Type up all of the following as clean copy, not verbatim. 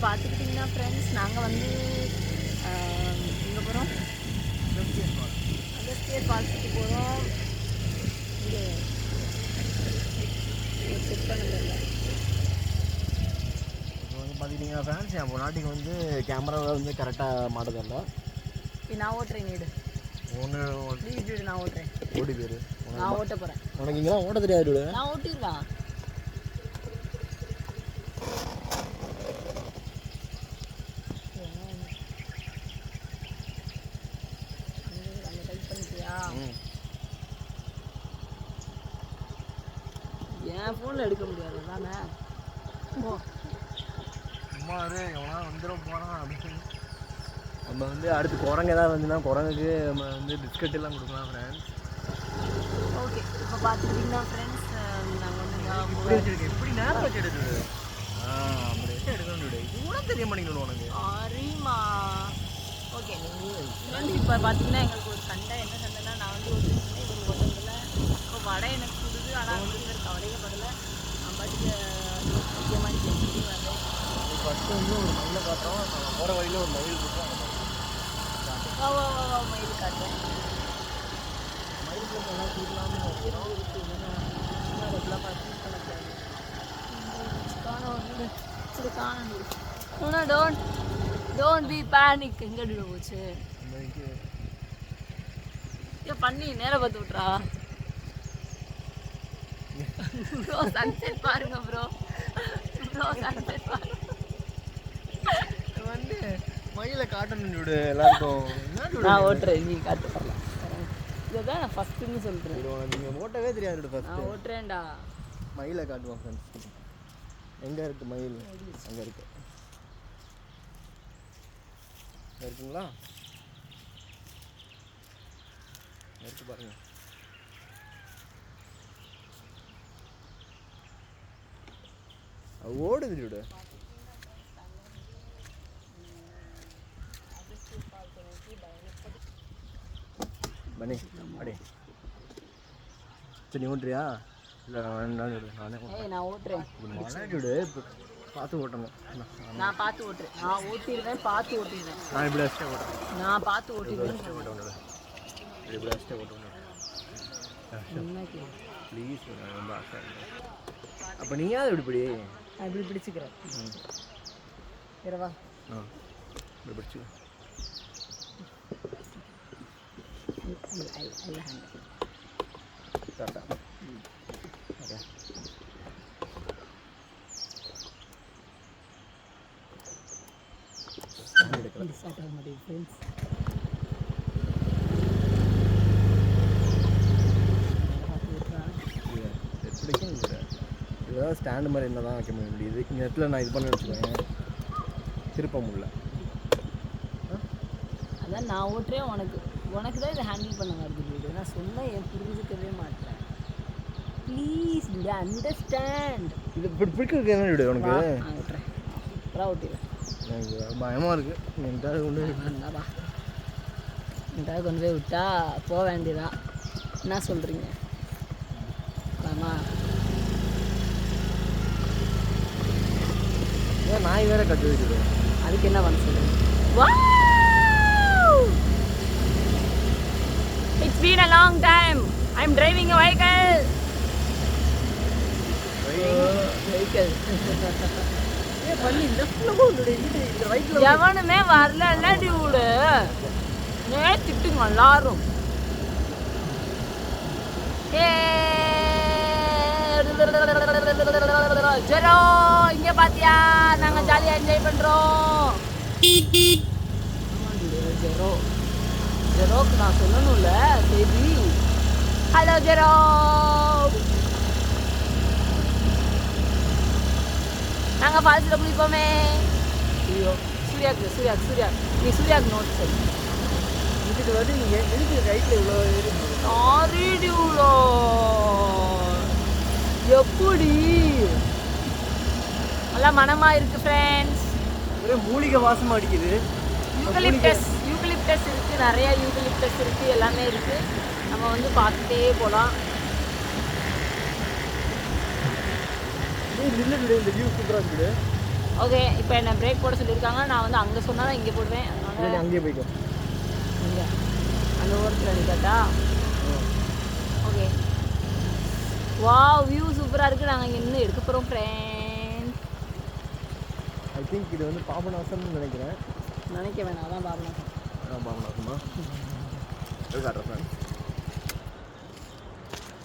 பார்த்துக்கிட்டிங்கன்னா ஃப்ரெண்ட்ஸ் நாங்கள் வந்து எங்கே போகிறோம்? அகஸ்தியர் ஃபால்ஸுக்கு போகிறோம். இங்கே செக் பண்ணதில்லை. இப்போ வந்து பார்த்துக்கிட்டிங்கன்னா ஃப்ரெண்ட்ஸ் என் நாட்டுக்கு வந்து கேமராவில் வந்து கரெக்டாக மாட்டதில்ல. நான் ஓட்டுறேன் நீடு ஒன்று வீடு நான் ஓட்டுறேன். ஓடி பேர் நான் ஓட்ட போகிறேன். உனக்கு இங்கெல்லாம் ஓட்ட தெரியாது. நான் ஓட்டிடுவேன். என் ஃபோனில் எடுக்க முடியாது தானே. சும்மா எவனா வந்துடும் போகிறான் அப்படின்னு. நம்ம வந்து அடுத்து குரங்கு ஏதாவது வந்துன்னா குரங்குக்கு நம்ம வந்து பிஸ்கட் எல்லாம் கொடுக்கலாம் ஃப்ரெண்ட்ஸ். ஓகே இப்போ பார்த்துக்கிட்டிங்கன்னா ஃப்ரெண்ட்ஸ் நாங்கள் வந்து இப்படி வச்சுருக்கேன். எப்படி நேரம் வச்சு எடுக்குது? அப்படி வச்சு எடுக்கணும். இது கூட தெரிய மாட்டேங்குது உனக்கு. அரிமா. ஓகே ஃப்ரெண்ட்ஸ் இப்போ பார்த்தீங்கன்னா எங்களுக்கு ஒரு சண்டை. என்ன சண்டைனா நான் வந்து ஒரு ஓட்டத்தில் இப்போ வடை எனக்கு கொடுது. ஆனால் வந்து கவலையே படலை. நான் பாட்டுக்கு முக்கியமாக செஞ்சு வந்தேன். ஃபஸ்ட்டு வந்து ஒரு மயிலை காட்டுறோம். போகிற வழியில் ஒரு மயில் இருக்கும். மயில் காட்டுறேன். மயிலுக்கு நல்லா கொடுக்கலாம்னு அதெல்லாம் பார்த்து காணும். Don't be panic. எங்கே போச்சு பண்ணி நேரம் பார்த்து விட்றா. ப்ரோ சன்செட் பாருங்க ப்ரோ. சன்செட் பாருங்க. வந்து மயிலை காட்டணும் விடு எல்லாருக்கும். நான் ஓட்டுறேன், நீ காட்டு பண்ணலாம். இதுதான் நான் ஃபஸ்ட்டுன்னு சொல்கிறேன். நீங்கள் ஓட்டவே தெரியாது. ஃபஸ்ட் நான் ஓட்டுறேன்டா. மயிலை காட்டுவோம் ஃப்ரெண்ட்ஸ். எங்கே இருக்குது மயில்? அங்கே இருக்கு. இருக்குங்களா? இருக்கு பாருங்க. ஓடுது விடு. பண்ணி அடே சரி ஓட்டுறியா? இல்லை நான் ஓட்டுறேன். விடு. பார்த்து ஓட்டணும். நான் பார்த்து ஓட்டுறேன். நான் ஓட்டிடுவேன். பார்த்து ஓட்டிடுவேன். நான் இப்படி வச்சுட்டே ஓட்டுறேன். நான் பார்த்து ஓட்டிடுவேன். இப்படி வச்சுட்டே ஓட்டுவேன். ப்ளீஸ் ரொம்ப ஆசை. அப்போ நீயாவது இப்படி நான் இப்படி பிடிச்சிக்கிறேன். இரவா இப்படி பிடிச்சி கரெக்டா. ஓகே இதெல்லாம் ஸ்டாண்டு மாதிரி இருந்தால் தான் வைக்க முடியுது. இந்த இடத்துல நான் இது பண்ண வச்சுக்கோங்க, திருப்ப முடியல. அதான் நான் ஓட்டுறேன். உனக்கு தான் இதை ஹேண்டில் பண்ண வருது. நான் சொன்னால் என் புரிஞ்சுக்கவே மாட்டேன். Please to understand. இது இப்படி பிடிக்கிறது என்ன விடு உனக்கு? நான் ஓட்டுறேன். அப்புறம் ஓட்டிடுறேன். எனக்கு பயமாக இருக்குது. என்கிட்ட கொண்டு என்னப்பா என்கிட்ட கொண்டு போய் விட்டா போக வேண்டியதான். என்ன சொல்கிறீங்க? ஆமா நாய் வேற கட்டு வச்சுது. அதுக்கு என்ன பண்ண சொல்லுங்க? It's been a long time. I'm driving a vehicle. எவனுமே வரல டியூடு. திட்டுங்க எல்லாரும். ஜெரோ இங்க பாத்தியா? நாங்க ஜாலியா என்ஜாய் பண்றோம். ஜெரோக்கு நான் சொல்லணும்ல பேபி. Hello zero. நாங்க ஃபால்ஸ்ல குளிப்போமே. சூர்யா நீ சூர்யாக்கு நோட் சொல்லு. இதுக்கு வந்து நீங்கள் எதுக்கு ரைட்டில் இவ்வளோ சாரி டியூலோ. எப்படி நல்லா மனமா இருக்கு ஃப்ரெண்ட்ஸ். ஒரே மூலிகை வாசமாக அடிக்குது. யூகலிப்டஸ் இருக்குது. நிறைய யூகலிப்டஸ் இருக்குது. எல்லாமே இருக்குது. நம்ம வந்து பார்த்துட்டே போகலாம். நின்று இந்த வியூ சூப்பராக இருக்குது. ஓகே இப்போ என்ன பிரேக் போட சொல்லியிருக்காங்க. நான் வந்து அங்கே சொன்னால் இங்கே போடுவேன். அதனால அங்கேயே போய்க்கோ. இங்கே அந்த ஓரத்தில் நிற்காட்டா. ஓகே வா வியூ சூப்பராக இருக்குது. நாங்கள் இங்கே இன்னும் எடுக்க போகிறோம் ஃப்ரெண்ட்ஸ். ஐ திங்க் இது வந்து பாபநாசம்னு நினைக்கிறேன். நினைக்க வேணாம், அதான் பாபநாசம். அதான் பாபநாசமா காட்டுறேன் ஃப்ரெண்ட்ஸ்.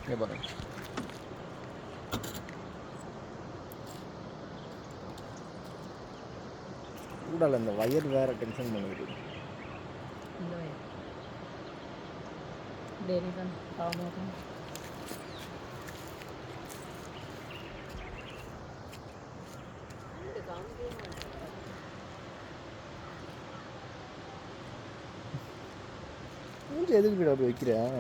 இங்கே பாருங்க. கூடால இந்த வயர் வேறு டென்ஷன் பண்ணுது. இந்த வயர் டெய்லி தான் பாவம். எதுக்கு அப்படி வைக்கிறேன்?